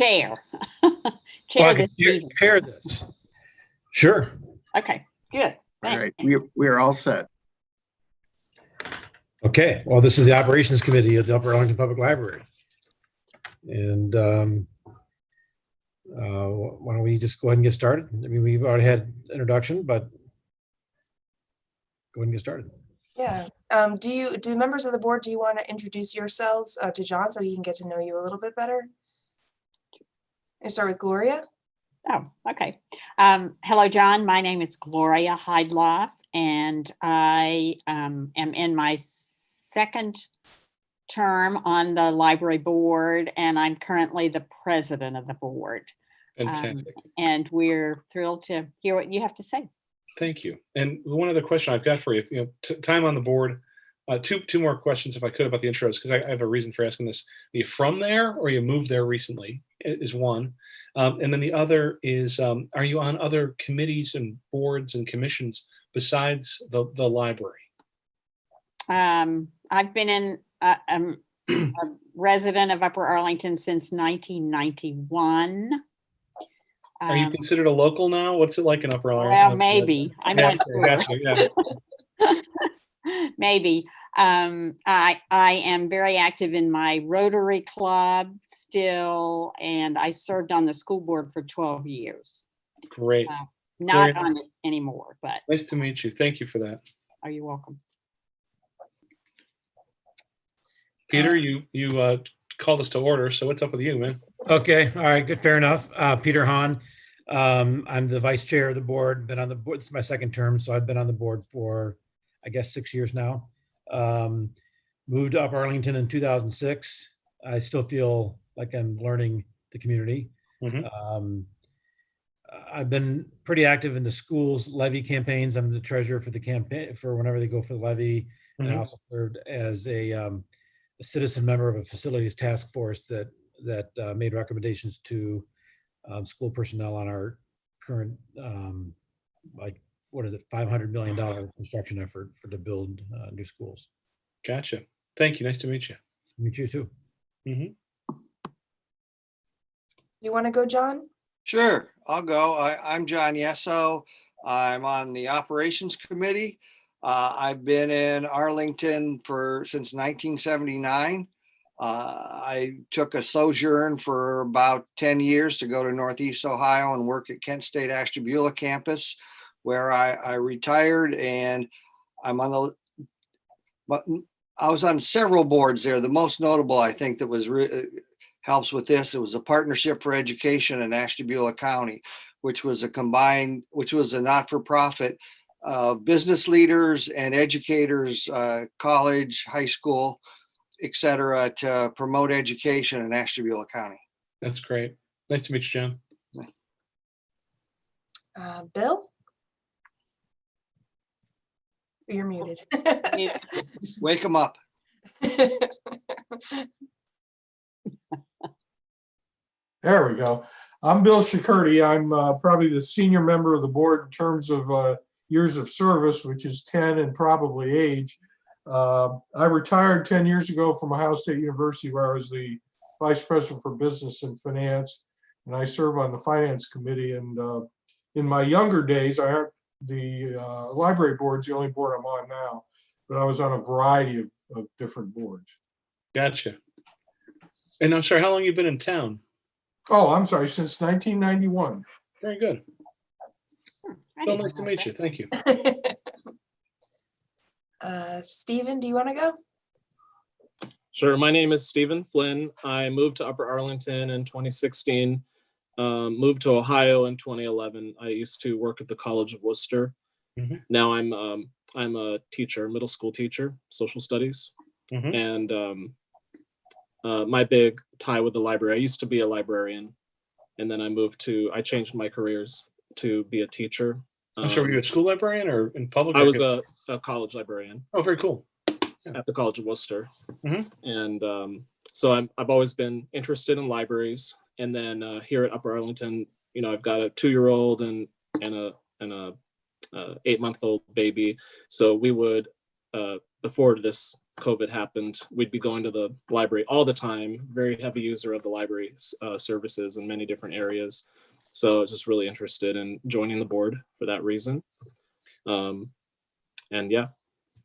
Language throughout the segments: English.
chair. Well, Chair I this can meeting. chair this. Sure. Okay, good. All right, Thanks. we are all set. Okay. Well, this is the Operations Committee of the Upper Arlington Public Library. And why don't we just go ahead and get started? I mean, we've already had introduction, but go ahead and get started. Yeah. Do members of the board, do you want to introduce yourselves to John so he can get to know you a little bit better? And start with Gloria. Oh, okay. Hello, John. My name is Gloria Heidloff, and I am in my second term on the library board, and I'm currently the president of the board. Fantastic. And we're thrilled to hear what you have to say. Thank you. And one other question I've got for you, time on the board, two more questions if I could about the intros, because I have a reason for asking this. Are you from there or you moved there recently is one. And then the other is, are you on other committees and boards and commissions besides the library? I've been a resident of Upper Arlington since 1991. Are you considered a local now? What's it like in Upper Arlington? Well, maybe. I'm not sure. Yeah. Maybe. I am very active in my Rotary Club still, and I served on the school board for 12 years. Great. Not on it anymore, but. Nice to meet you. Thank you for that. Are you welcome? Peter, you called us to order, so what's up with you, man? Okay. All right. Good. Fair enough. Peter Hahn. I'm the vice chair of the board. Been on the board. It's my second term, so I've been on the board for, I guess, 6 years now. Moved to Upper Arlington in 2006. I still feel like I'm learning the community. Mm-hmm. I've been pretty active in the schools levy campaigns. I'm the treasurer for the campaign for whenever they go for the levy. Mm-hmm. And I also served as a citizen member of a facilities task force that made recommendations to school personnel on our current, $500 million construction effort to build new schools. Gotcha. Thank you. Nice to meet you. Meet you too. Mm-hmm. You want to go, John? Sure, I'll go. I'm John Yesso. I'm on the Operations Committee. I've been in Arlington since 1979. I took a sojourn for about 10 years to go to Northeast Ohio and work at Kent State Ashtabula campus, where I retired, and I'm on I was on several boards there. The most notable, I think, that was helps with this, it was a Partnership for Education in Ashtabula County, which was a not-for-profit business leaders and educators, college, high school, et cetera, to promote education in Ashtabula County. That's great. Nice to meet you, John. Bill? You're muted. Wake them up. There we go. I'm Bill Shakurty. I'm probably the senior member of the board in terms of years of service, which is 10 and probably age. I retired 10 years ago from Ohio State University, where I was the vice president for business and finance, and I serve on the finance committee. And in my younger days, the library board's the only board I'm on now, but I was on a variety of different boards. Gotcha. And I'm sorry, how long you been in town? Oh, I'm sorry, since 1991. Very good. So nice to meet you. Thank you. Stephen, do you want to go? Sure. My name is Stephen Flynn. I moved to Upper Arlington in 2016, moved to Ohio in 2011. I used to work at the College of Worcester. Mm-hmm. Now I'm a teacher, middle school teacher, social studies. Mm-hmm. And my big tie with the library, I used to be a librarian, and then I changed my careers to be a teacher. I'm sorry, were you a school librarian or in public? I was a college librarian. Oh, very cool. Yeah. At the College of Worcester. Mm-hmm. And so I've always been interested in libraries. And then here at Upper Arlington, I've got a 2-year-old and a 8-month-old baby. So we would, before this COVID happened, we'd be going to the library all the time, very heavy user of the library services in many different areas. So I was just really interested in joining the board for that reason. And yeah.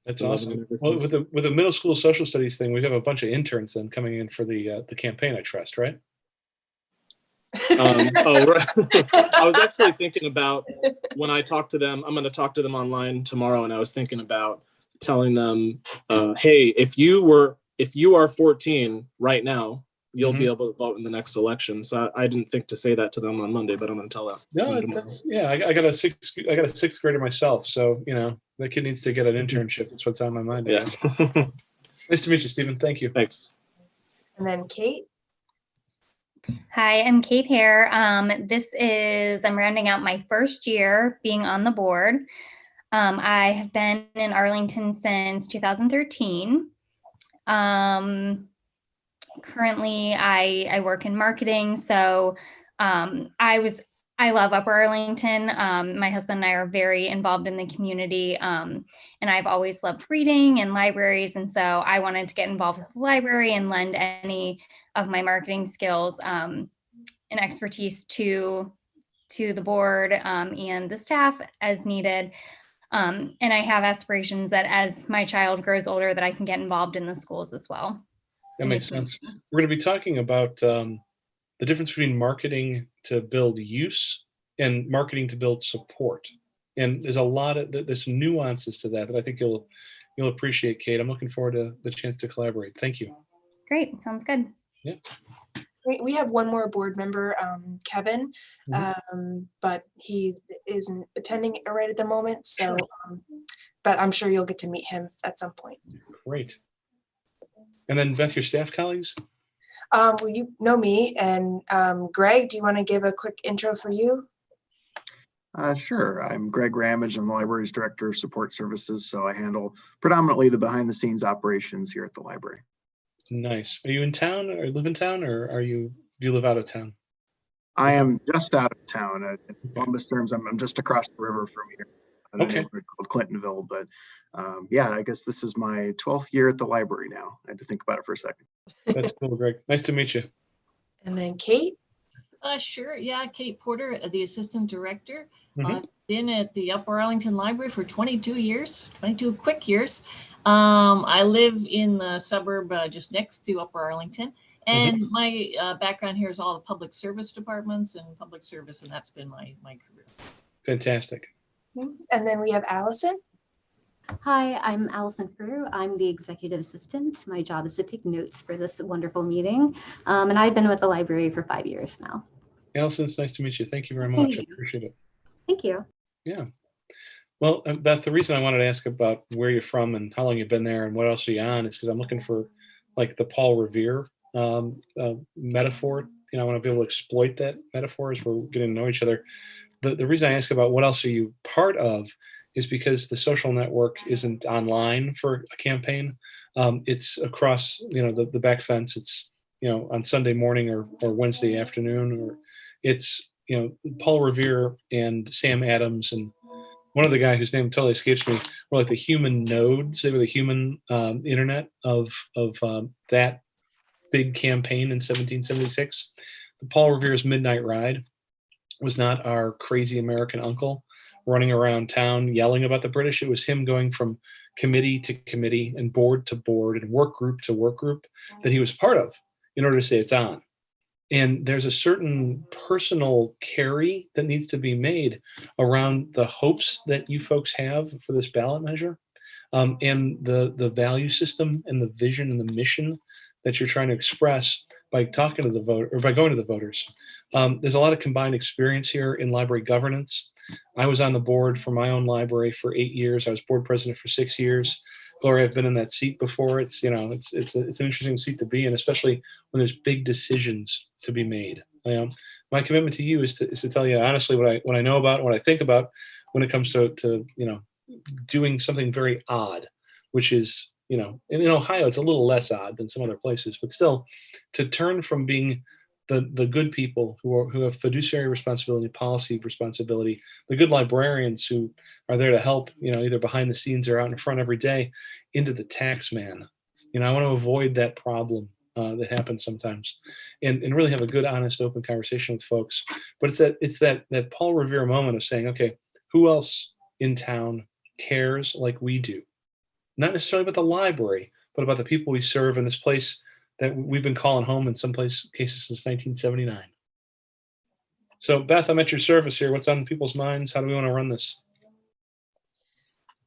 That's loving awesome. it Well, ever with since. the middle school social studies thing, we have a bunch of interns then coming in for the campaign, I trust, right? Oh, right. I was actually thinking about when I talk to them, I'm going to talk to them online tomorrow. And I was thinking about telling them, hey, if you are 14 right now, you'll be able to vote in the next election. So I didn't think to say that to them on Monday, but I'm going to tell them. No, that's, yeah, I got a sixth grader myself. So, you know, that kid needs to get an internship. That's what's on my mind. I Yeah. guess. Nice to meet you, Stephen. Thank you. Thanks. And then Kate. Hi, I'm Kate Hare. I'm rounding out my first year being on the board. I have been in Arlington since 2013. Currently, I work in marketing, so I love Upper Arlington. My husband and I are very involved in the community, and I've always loved reading and libraries, and so I wanted to get involved with the library and lend any of my marketing skills and expertise to the board and the staff as needed. And I have aspirations that as my child grows older, that I can get involved in the schools as well. That makes sense. We're going to be talking about the difference between marketing to build use and marketing to build support. And there's a lot of there's some nuances to that I think you'll appreciate, Kate. I'm looking forward to the chance to collaborate. Thank you. Great. Sounds good. Yeah. We have one more board member, Kevin, but he isn't attending right at the moment. So, but I'm sure you'll get to meet him at some point. Great. And then Beth, your staff colleagues? Well, you know me, and Greg, do you want to give a quick intro for you? Sure. I'm Greg Ramage. I'm the library's director of support services, so I handle predominantly the behind-the-scenes operations here at the library. Nice. Are you in town or live in town, or do you live out of town? I am just out of town. In Columbus terms, I'm just across the river from here. In a neighborhood called Clintonville, but yeah, I guess this is my 12th year at the library now. I had to think about it for a second. That's cool, Greg. Nice to meet you. And then Kate. Sure. Yeah, Kate Porter, the assistant director. Mhm. I've been at the Upper Arlington Library for 22 years, 22 quick years. I live in the suburb just next to Upper Arlington. And my background here is all the public service departments and public service, and that's been my career. Fantastic. And then we have Allison. Hi, I'm Allison Frew. I'm the executive assistant. My job is to take notes for this wonderful meeting. And I've been with the library for 5 years now. Allison, it's nice to meet you. Thank you very much. I appreciate it. Thank you. Yeah. Well, Beth, the reason I wanted to ask about where you're from and how long you've been there and what else are you on is because I'm looking for like the Paul Revere metaphor. You know, I want to be able to exploit that metaphor as we're getting to know each other. The reason I ask about what else are you part of is because the social network isn't online for a campaign. It's across, you know, the back fence. It's, you know, on Sunday morning or Wednesday afternoon, or it's, you know, Paul Revere and Sam Adams and one other guy whose name totally escapes me were like the human nodes. They were the human internet of that big campaign in 1776. The Paul Revere's Midnight Ride was not our crazy American uncle running around town yelling about the British. It was him going from committee to committee and board to board and work group to work group that he was part of in order to say it's on. And there's a certain personal carry that needs to be made around the hopes that you folks have for this ballot measure, and the value system and the vision and the mission that you're trying to express by talking to the vote or by going to the voters. There's a lot of combined experience here in library governance. I was on the board for my own library for 8 years. I was board president for 6 years. Gloria, I've been in that seat before. It's, you know, it's an interesting seat to be in, especially when there's big decisions to be made. You know, my commitment to you is to tell you honestly what I know about, what I think about when it comes to you know, doing something very odd, which is, you know, in Ohio it's a little less odd than some other places, but still, to turn from being the good people who have fiduciary responsibility, policy responsibility, the good librarians who are there to help, you know, either behind the scenes or out in front every day, into the tax man I want to avoid that problem that happens sometimes, and really have a good, honest, open conversation with folks. But it's that Paul Revere moment of saying, okay, who else in town cares like we do? Not necessarily about the library, but about the people we serve in this place that we've been calling home in some cases since 1979. So Beth, I'm at your service here. What's on people's minds? How do we want to run this?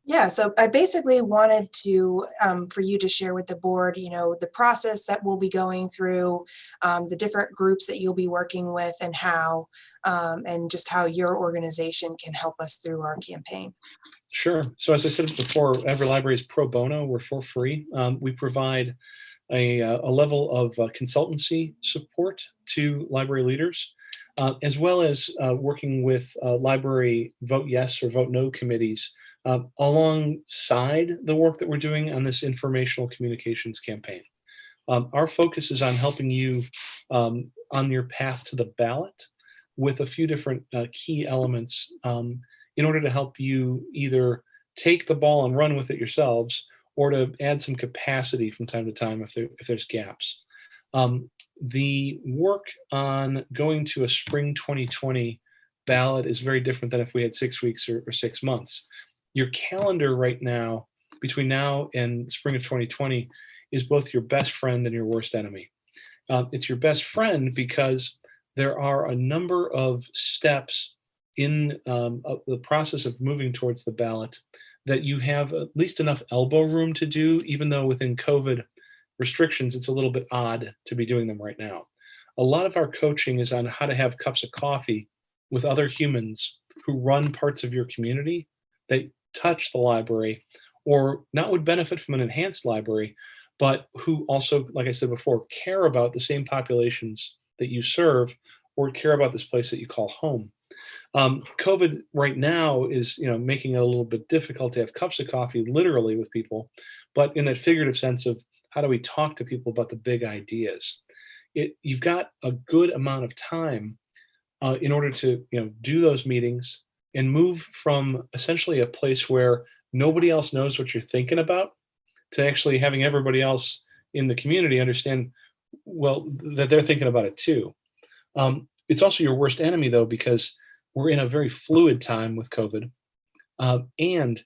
Yeah, so I basically wanted to, for you to share with the board, the process that we'll be going through, the different groups that you'll be working with, and how, and just how your organization can help us through our campaign. Sure. So as I said before, every library is pro bono. We're for free. We provide a level of consultancy support to library leaders, as well as working with library vote yes or vote no committees alongside the work that we're doing on this informational communications campaign. Our focus is on helping you on your path to the ballot with a few different key elements in order to help you either take the ball and run with it yourselves, or to add some capacity from time to time if there's gaps. The work on going to a spring 2020 ballot is very different than if we had 6 weeks or 6 months. Your calendar right now, between now and spring of 2020, is both your best friend and your worst enemy. It's your best friend because there are a number of steps in the process of moving towards the ballot that you have at least enough elbow room to do, even though within COVID restrictions, it's a little bit odd to be doing them right now. A lot of our coaching is on how to have cups of coffee with other humans who run parts of your community that touch the library, or not would benefit from an enhanced library, but who also, like I said before, care about the same populations that you serve, or care about this place that you call home. COVID right now is, making it a little bit difficult to have cups of coffee literally with people, but in that figurative sense of how do we talk to people about the big ideas? You've got a good amount of time in order to, do those meetings and move from essentially a place where nobody else knows what you're thinking about to actually having everybody else in the community understand, well, that they're thinking about it too. It's also your worst enemy, though, because we're in a very fluid time with COVID, and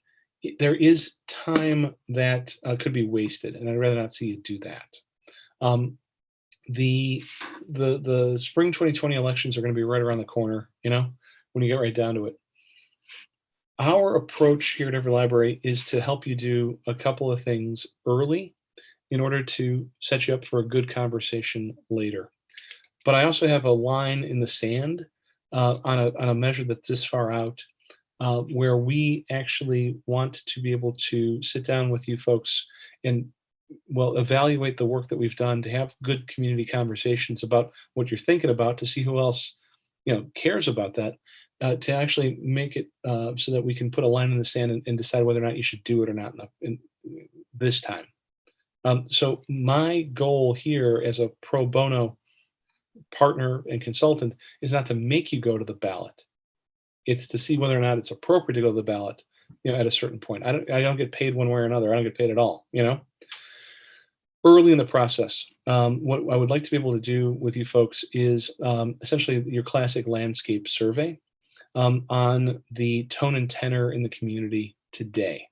there is time that could be wasted, and I'd rather not see you do that. The spring 2020 elections are going to be right around the corner, when you get right down to it. Our approach here at Every Library is to help you do a couple of things early in order to set you up for a good conversation later. But I also have a line in the sand on a measure that's this far out, where we actually want to be able to sit down with you folks and, evaluate the work that we've done, to have good community conversations about what you're thinking about, to see who else, cares about that, to actually make it so that we can put a line in the sand and decide whether or not you should do it or not in this time. So my goal here as a pro bono partner and consultant is not to make you go to the ballot. It's to see whether or not it's appropriate to go to the ballot, at a certain point. I don't get paid one way or another. I don't get paid at all, Early in the process, what I would like to be able to do with you folks is essentially your classic landscape survey on the tone and tenor in the community today.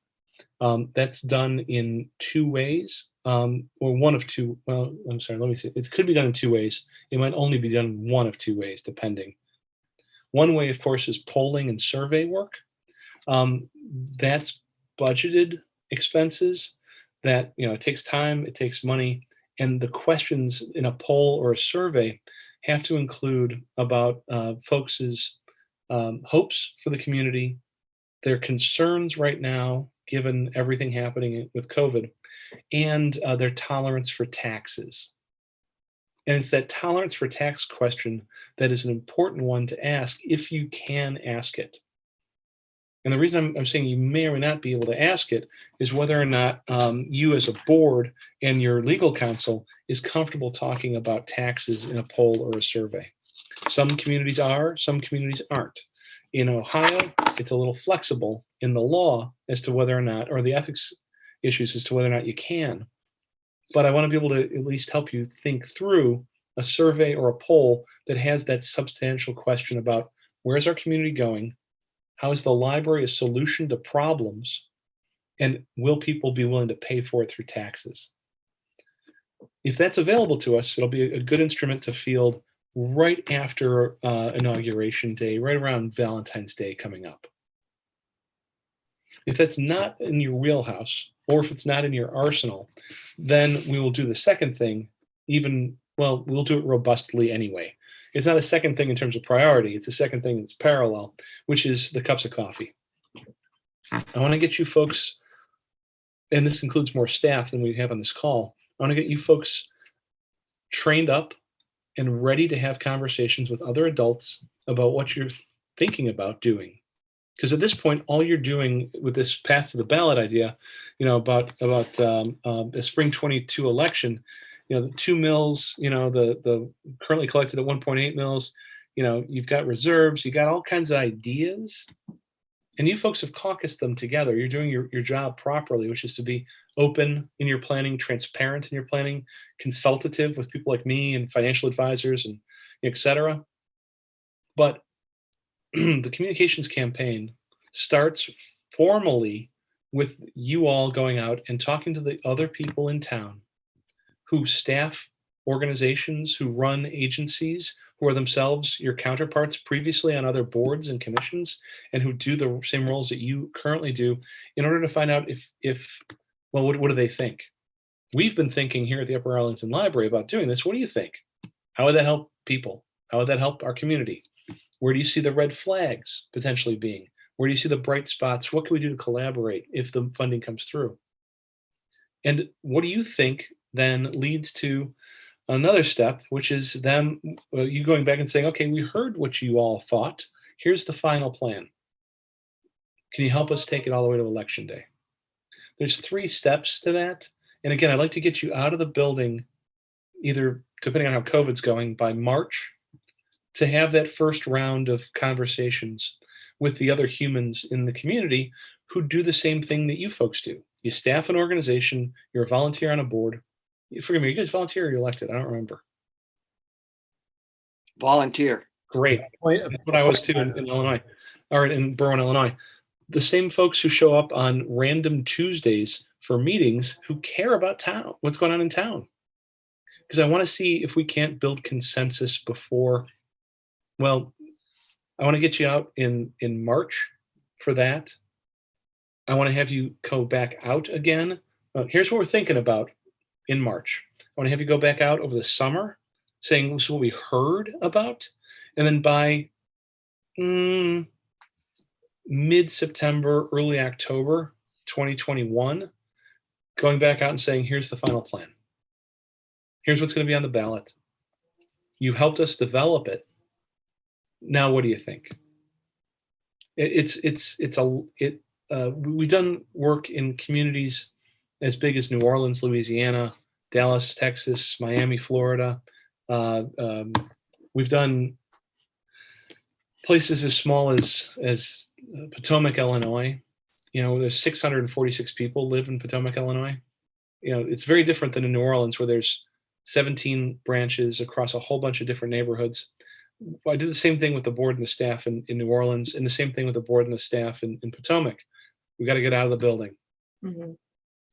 That's done in 2 ways, or one of 2. Well, I'm sorry, let me see. It could be done in 2 ways. It might only be done in one of 2 ways, depending. One way, of course, is polling and survey work. That's budgeted expenses that, it takes time, it takes money, and the questions in a poll or a survey have to include about folks' hopes for the community, their concerns right now, given everything happening with COVID, and their tolerance for taxes. And it's that tolerance for tax question that is an important one to ask if you can ask it. And the reason I'm saying you may or may not be able to ask it is whether or not you as a board and your legal counsel is comfortable talking about taxes in a poll or a survey. Some communities are, some communities aren't. In Ohio, it's a little flexible in the law as to whether or not, or the ethics issues as to whether or not you can. but I want to be able to at least help you think through a survey or a poll that has that substantial question about where's our community going? How is the library a solution to problems? And will people be willing to pay for it through taxes? If that's available to us, it'll be a good instrument to field right after Inauguration Day, right around Valentine's Day coming up. If that's not in your wheelhouse, or if it's not in your arsenal, then we will do the second thing, we'll do it robustly anyway. It's not a second thing in terms of priority, it's a second thing that's parallel, which is the cups of coffee. I want to get you folks, and this includes more staff than we have on this call, I want to get you folks trained up and ready to have conversations with other adults about what you're thinking about doing. Because at this point, all you're doing with this path to the ballot idea, about the spring 22 election, the 2 mills, the currently collected at 1.8 mills, you've got reserves, you got all kinds of ideas, and you folks have caucused them together. You're doing your job properly, which is to be open in your planning, transparent in your planning, consultative with people like me and financial advisors and et cetera. But the communications campaign starts formally with you all going out and talking to the other people in town who staff organizations, who run agencies, who are themselves your counterparts previously on other boards and commissions, and who do the same roles that you currently do, in order to find out what do they think? We've been thinking here at the Upper Arlington Library about doing this. What do you think? How would that help people? How would that help our community? Where do you see the red flags potentially being? Where do you see the bright spots? What can we do to collaborate if the funding comes through? And what do you think then leads to another step, which is them, you going back and saying, okay, we heard what you all thought. Here's the final plan. Can you help us take it all the way to Election Day? There's 3 steps to that. And again, I'd like to get you out of the building, either depending on how COVID's going, by March, to have that first round of conversations with the other humans in the community who do the same thing that you folks do. You staff an organization, you're a volunteer on a board. Forgive me, you guys volunteer or you're elected? I don't remember. Volunteer. Great. That's what I was too in Illinois, or in Berwyn, Illinois. The same folks who show up on random Tuesdays for meetings who care about town, what's going on in town. Because I want to see if we can't build consensus before, I want to get you out in March for that. I want to have you go back out again. Here's what we're thinking about in March. I want to have you go back out over the summer saying this is what we heard about. And then by mid-September, early October 2021, going back out and saying, here's the final plan. Here's what's going to be on the ballot. You helped us develop it. Now, what do you think? We've done work in communities as big as New Orleans, Louisiana, Dallas, Texas, Miami, Florida. We've done places as small as Potomac, Illinois. There's 646 people live in Potomac, Illinois. It's very different than in New Orleans, where there's 17 branches across a whole bunch of different neighborhoods. I did the same thing with the board and the staff in New Orleans, and the same thing with the board and the staff in Potomac. We got to get out of the building. Mm-hmm.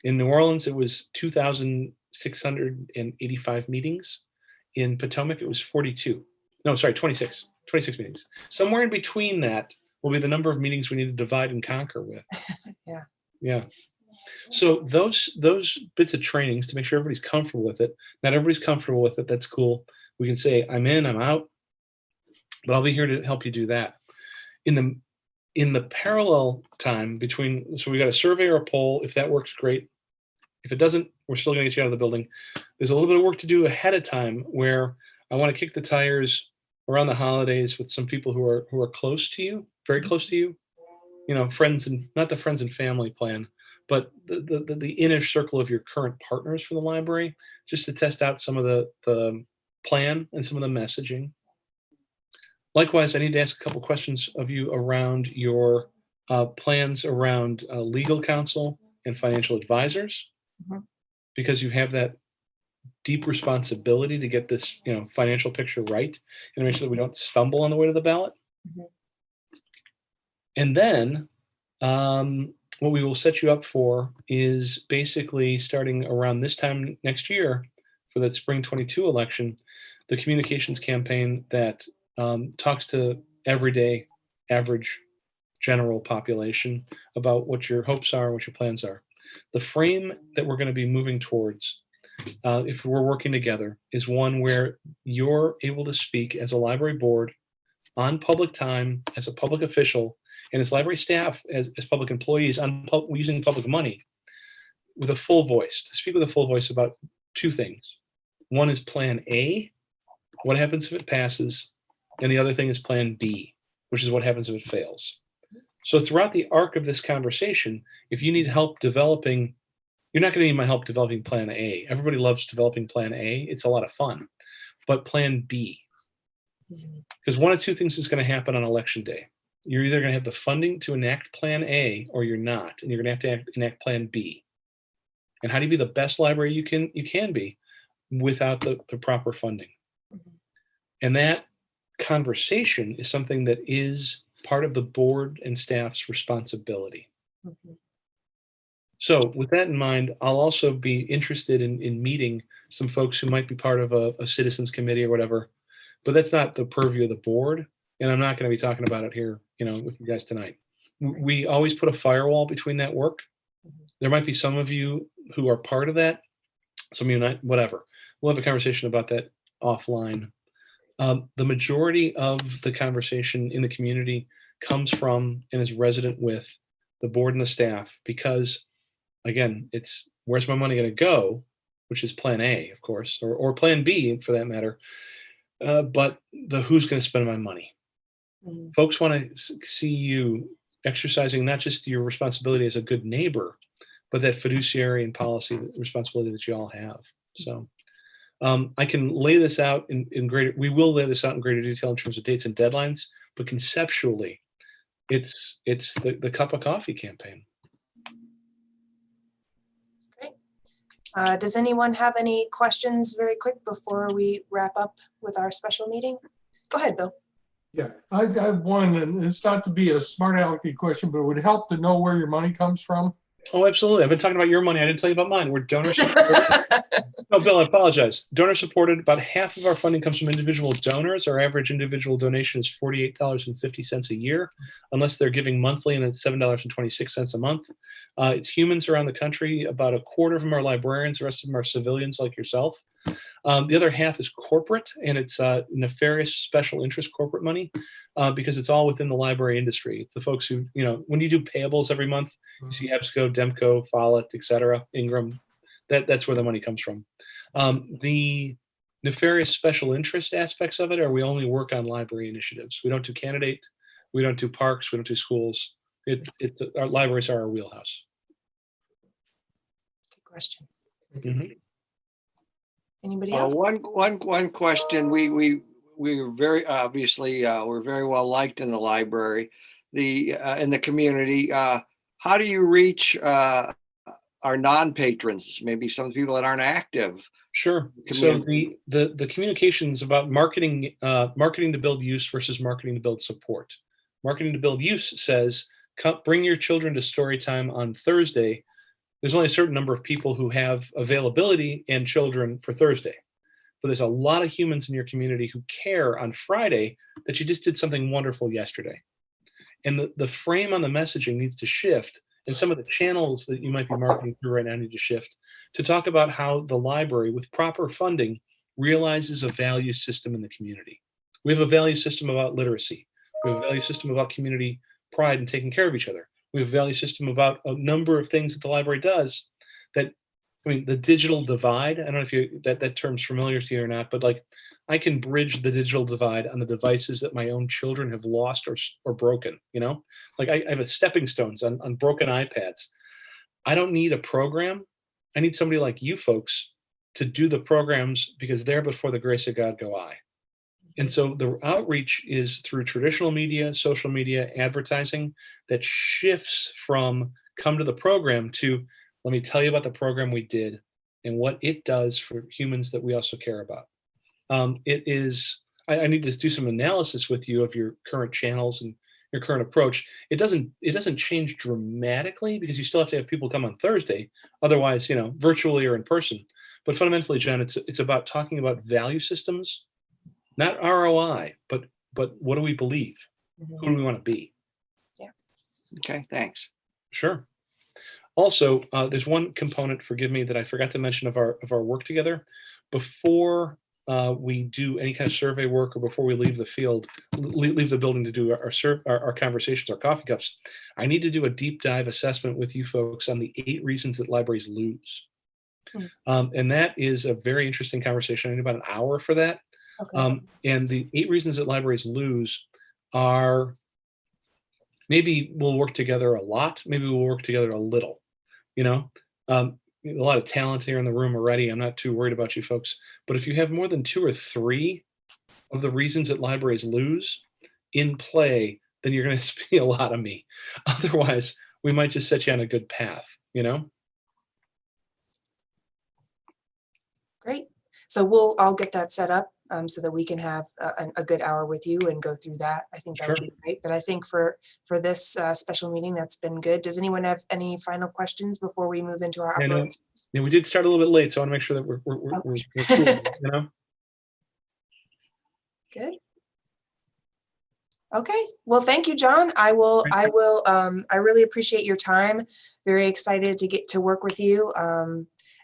In New Orleans, it was 2,685 meetings. In Potomac, it was 26 meetings. Somewhere in between that will be the number of meetings we need to divide and conquer with. Yeah. So those bits of trainings to make sure everybody's comfortable with it. Not everybody's comfortable with it. That's cool. We can say, I'm in, I'm out, but I'll be here to help you do that. In the parallel time between, so we got a survey or a poll. If that works, great. If it doesn't, we're still going to get you out of the building. There's a little bit of work to do ahead of time where I want to kick the tires around the holidays with some people who are close to you, very close to you. Friends, and not the friends and family plan, but the inner circle of your current partners for the library, just to test out some of the plan and some of the messaging. Likewise, I need to ask a couple questions of you around your plans around legal counsel and financial advisors, because you have that deep responsibility to get this, financial picture right and make sure that we don't stumble on the way to the ballot. Mhm. And then what we will set you up for is basically starting around this time next year for that spring 22 election, the communications campaign that talks to everyday average general population about what your hopes are, what your plans are. The frame that we're going to be moving towards, if we're working together, is one where you're able to speak as a library board on public time, as a public official, and as library staff, as public employees, using public money with a full voice, to speak with a full voice about two things. One is Plan A, what happens if it passes, and the other thing is Plan B, which is what happens if it fails. So throughout the arc of this conversation, if you need help developing, you're not going to need my help developing Plan A. Everybody loves developing Plan A. It's a lot of fun. But Plan B, because one of two things is going to happen on election day. You're either going to have the funding to enact Plan A or you're not, and you're going to have to enact Plan B. And how do you be the best library you can be without the proper funding? And that conversation is something that is part of the board and staff's responsibility. So with that in mind, I'll also be interested in meeting some folks who might be part of a citizens committee or whatever, but that's not the purview of the board. And I'm not going to be talking about it here, with you guys tonight. We always put a firewall between that work. There might be some of you who are part of that, some of you not, whatever. We'll have a conversation about that offline. The majority of the conversation in the community comes from and is resident with the board and the staff, because again, it's where's my money going to go, which is Plan A, of course, or Plan B for that matter. But the who's going to spend my money. Folks want to see you exercising not just your responsibility as a good neighbor, but that fiduciary and policy responsibility that you all have. So I can lay this out we will lay this out in greater detail in terms of dates and deadlines, but conceptually, it's the cup of coffee campaign. Great. Does anyone have any questions very quick before we wrap up with our special meeting? Go ahead, Bill. Yeah, I have one, and it's not to be a smart alecky question, but it would help to know where your money comes from. Oh, absolutely. I've been talking about your money. I didn't tell you about mine. We're donor supported. No, Bill, I apologize. Donor supported. About half of our funding comes from individual donors. Our average individual donation is $48.50 a year, unless they're giving monthly, and it's $7.26 a month. It's humans around the country. About a quarter of them are librarians. The rest of them are civilians like yourself. The other half is corporate, and it's nefarious special interest corporate money, because it's all within the library industry. It's the folks who, when you do payables every month, you see EBSCO, Demco, Follett, et cetera, Ingram, that's where the money comes from. The nefarious special interest aspects of it are we only work on library initiatives. We don't do candidate, we don't do parks, we don't do schools. Our libraries are our wheelhouse. Good question. Mm-hmm. Anybody else? One question. We were very obviously we're very well liked in the library, in the community. How do you reach our non-patrons? Maybe some of the people that aren't active. Sure. So the communications about marketing to build use versus marketing to build support. Marketing to build use says, bring your children to story time on Thursday. There's only a certain number of people who have availability and children for Thursday. But there's a lot of humans in your community who care on Friday that you just did something wonderful yesterday. And the frame on the messaging needs to shift, and some of the channels that you might be marketing through right now need to shift to talk about how the library, with proper funding, realizes a value system in the community. We have a value system about literacy. We have a value system about community pride and taking care of each other. We have a value system about a number of things that the library does that, the digital divide, I don't know if that term's familiar to you or not, but I can bridge the digital divide on the devices that my own children have lost or broken, I have a stepping stones on broken iPads. I don't need a program. I need somebody like you folks to do the programs, because there before the grace of God go I. And so the outreach is through traditional media, social media, advertising that shifts from come to the program to let me tell you about the program we did and what it does for humans that we also care about. It is, I need to do some analysis with you of your current channels and your current approach. It doesn't change dramatically because you still have to have people come on Thursday, otherwise, virtually or in person. But fundamentally, John, it's about talking about value systems, not ROI, but what do we believe? Who do we want to be? Yeah. Okay, thanks. Sure. Also, there's one component, forgive me, that I forgot to mention of our work together. Before we do any kind of survey work or before we leave the field, leave the building to do our conversations, our coffee cups, I need to do a deep dive assessment with you folks on the 8 reasons that libraries lose. And that is a very interesting conversation. I need about an hour for that. Okay. And the 8 reasons that libraries lose are, maybe we'll work together a lot, maybe we'll work together a little, a lot of talent here in the room already. I'm not too worried about you folks, but if you have more than 2 or 3 of the reasons that libraries lose in play, then you're going to see a lot of me. Otherwise, we might just set you on a good path, Great. So I'll get that set up so that we can have a good hour with you and go through that. I think that would be great. But I think for this special meeting, that's been good. Does anyone have any final questions before we move into our operations? Yeah, we did start a little bit late, so I want to make sure that we're cool, Good. Okay. Well, thank you, John. I really appreciate your time. Very excited to get to work with you.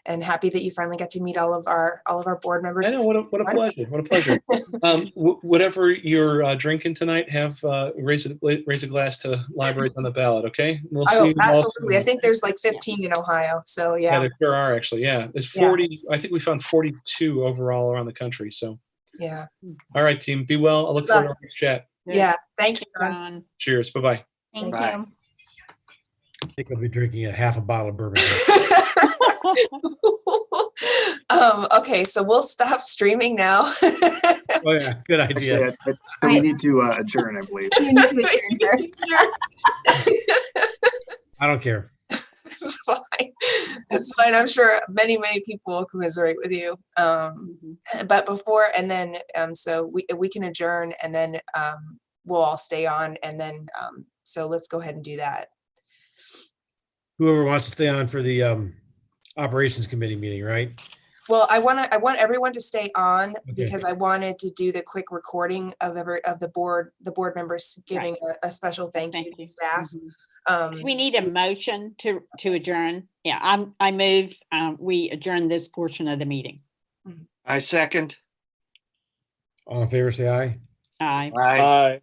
And happy that you finally got to meet all of our board members. I know, what a pleasure. What a pleasure. Whatever you're drinking tonight, have raise a glass to libraries on the ballot, okay? We'll see you absolutely. I think there's like 15 in Ohio. So yeah. There sure are, actually. Yeah. There's 40. Yeah. I think we found 42 overall around the country. So yeah. All right, team. Be well. I look forward to our next chat. Yeah. Thanks, John. Cheers. Bye-bye. Thank Bye. you. I think I'll be drinking a half a bottle of bourbon. Okay, so we'll stop streaming now. Oh yeah, good idea. Actually, we need to adjourn, I believe. You need to adjourn first. I don't care. It's fine. It's fine. I'm sure many people will commiserate with you. But before and then, so we can adjourn and then we'll all stay on and then so let's go ahead and do that. Whoever wants to stay on for the operations committee meeting, right? Well, I want everyone to stay on because I wanted to do the quick recording of the board members giving a special thank you to staff. We need a motion to adjourn. Yeah, I move we adjourn this portion of the meeting. I second. All in favor, say aye. Aye. Aye. Aye.